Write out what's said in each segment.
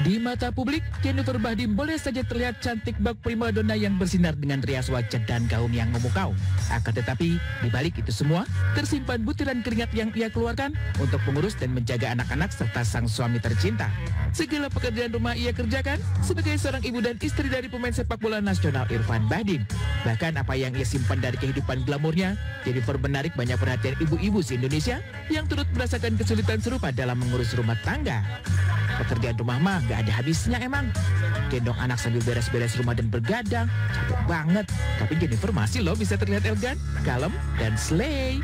Di mata publik, Jennifer Bahdim boleh saja terlihat cantik bak primadona yang bersinar dengan rias wajah dan gaun yang memukau. Akan tetapi, di balik itu semua, tersimpan butiran keringat yang ia keluarkan untuk mengurus dan menjaga anak-anak serta sang suami tercinta. Segala pekerjaan rumah ia kerjakan sebagai seorang ibu dan istri dari pemain sepak bola nasional Irfan Bahdim. Bahkan apa yang ia simpan dari kehidupan glamornya, Jennifer menarik banyak perhatian ibu-ibu se-Indonesia yang turut merasakan kesulitan serupa dalam mengurus rumah tangga. Pekerjaan rumah mah gak ada habisnya emang. Gendong anak sambil beres-beres rumah dan bergadang, capek banget. Tapi Jennifer masih loh bisa terlihat elegan, kalem, dan slay.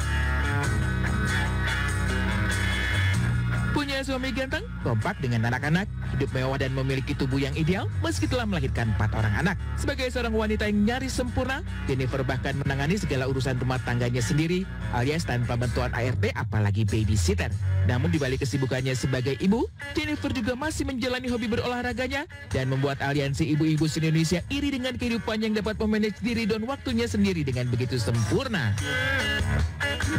Punya suami ganteng, kompak dengan anak-anak, hidup mewah dan memiliki tubuh yang ideal meski telah melahirkan 4 orang anak. Sebagai seorang wanita yang nyaris sempurna, Jennifer bahkan menangani segala urusan rumah tangganya sendiri, alias tanpa bantuan ART apalagi babysitter. Namun di balik kesibukannya sebagai ibu, Jennifer juga masih menjalani hobi berolahraganya dan membuat aliansi ibu-ibu se-Indonesia iri dengan kehidupan yang dapat memanage diri dan waktunya sendiri dengan begitu sempurna.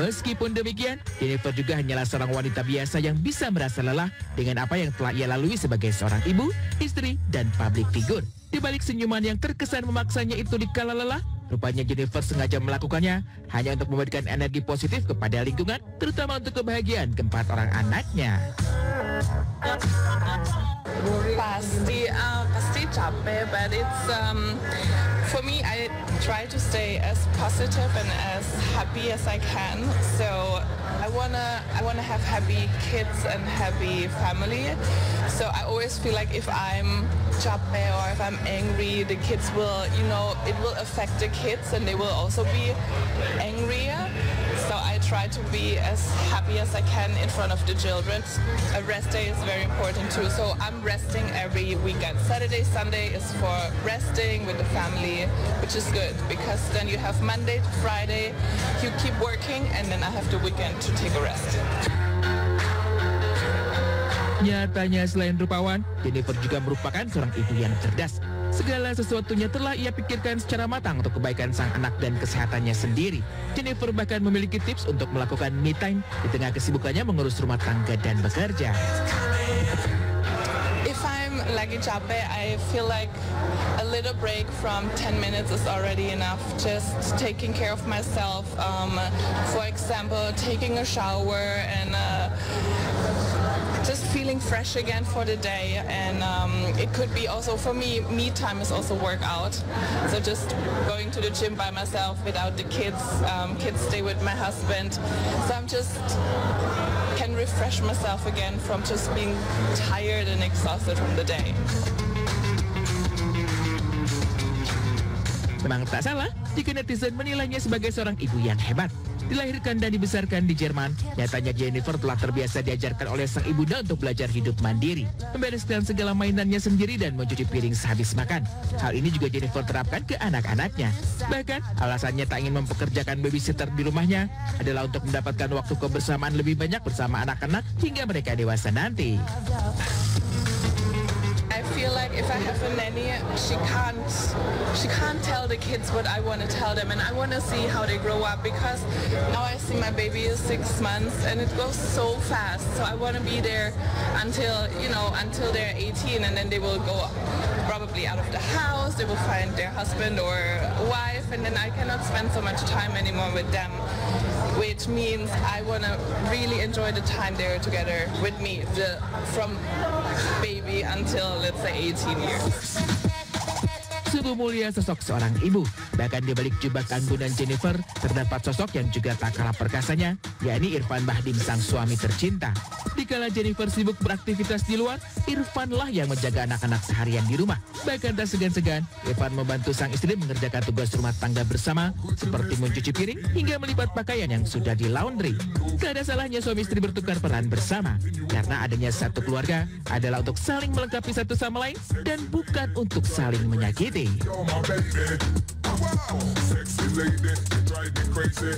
Meskipun demikian, Jennifer juga hanyalah seorang wanita biasa yang bisa merasa lelah dengan apa yang telah ia lalui sebagai seorang ibu, istri, dan public figure. Di balik senyuman yang terkesan memaksanya itu di kala lelah, rupanya Jennifer sengaja melakukannya hanya untuk memberikan energi positif kepada lingkungan, terutama untuk kebahagiaan keempat orang anaknya. Pasti capek, but it's for me, I try to stay as positive and as happy as I can. So I wanna have happy kids and happy family. So I always feel like if I'm capek or if I'm angry, the kids will, it will affect the kids and they will also be angrier. So I try to be as happy as I can in front of the children. A rest day is very important too. So I'm resting every weekend. Saturday, Sunday is for resting with the family, which is good because then you have Monday to Friday, you keep working, and then I have the weekend to take a rest. Nyatanya selain rupawan, Jennifer juga merupakan seorang ibu yang cerdas. Segala sesuatunya telah ia pikirkan secara matang untuk kebaikan sang anak dan kesehatannya sendiri. Jennifer bahkan memiliki tips untuk melakukan me time di tengah kesibukannya mengurus rumah tangga dan bekerja. If I'm lagi capek, I feel like a little break from 10 minutes is already enough. Just taking care of myself. For example, taking a shower and just feeling fresh again for the day. And it could be also, for me time is also workout. So just going to the gym by myself without the kids. Kids stay with my husband. So I'm just can refresh myself again from just being tired and exhausted from the day. Memang tak salah jika netizen menilainya sebagai seorang ibu yang hebat. Dilahirkan dan dibesarkan di Jerman, nyatanya Jennifer telah terbiasa diajarkan oleh sang ibunda untuk belajar hidup mandiri, membereskan segala mainannya sendiri dan mencuci piring sehabis makan. Hal ini juga Jennifer terapkan ke anak-anaknya. Bahkan, alasannya tak ingin mempekerjakan babysitter di rumahnya adalah untuk mendapatkan waktu kebersamaan lebih banyak bersama anak-anak hingga mereka dewasa nanti. I feel like if I have a nanny, she can't tell the kids what I want to tell them, and I want to see how they grow up because now I see my baby is 6 months and it goes so fast. So I want to be there until they're 18, and then they will go probably out of the house. They will find their husband or wife, and then I cannot spend so much time anymore with them, which means I want to really enjoy the time they're together with me, from baby until let's say 18 years. Sungguh mulia sosok seorang ibu. Bahkan di balik jubah keanggunan Jennifer, terdapat sosok yang juga tak kalah perkasanya, yakni Irfan Bahdim, sang suami tercinta. Dikala Jennifer sibuk beraktivitas di luar, Irfanlah yang menjaga anak-anak seharian di rumah. Bahkan tak segan-segan, Irfan membantu sang istri mengerjakan tugas rumah tangga bersama, seperti mencuci piring hingga melipat pakaian yang sudah di laundry. Tak ada salahnya suami istri bertukar peran bersama, karena adanya satu keluarga adalah untuk saling melengkapi satu sama lain dan bukan untuk saling menyakiti. You're my baby. Wow, sexy lady, you drive me crazy.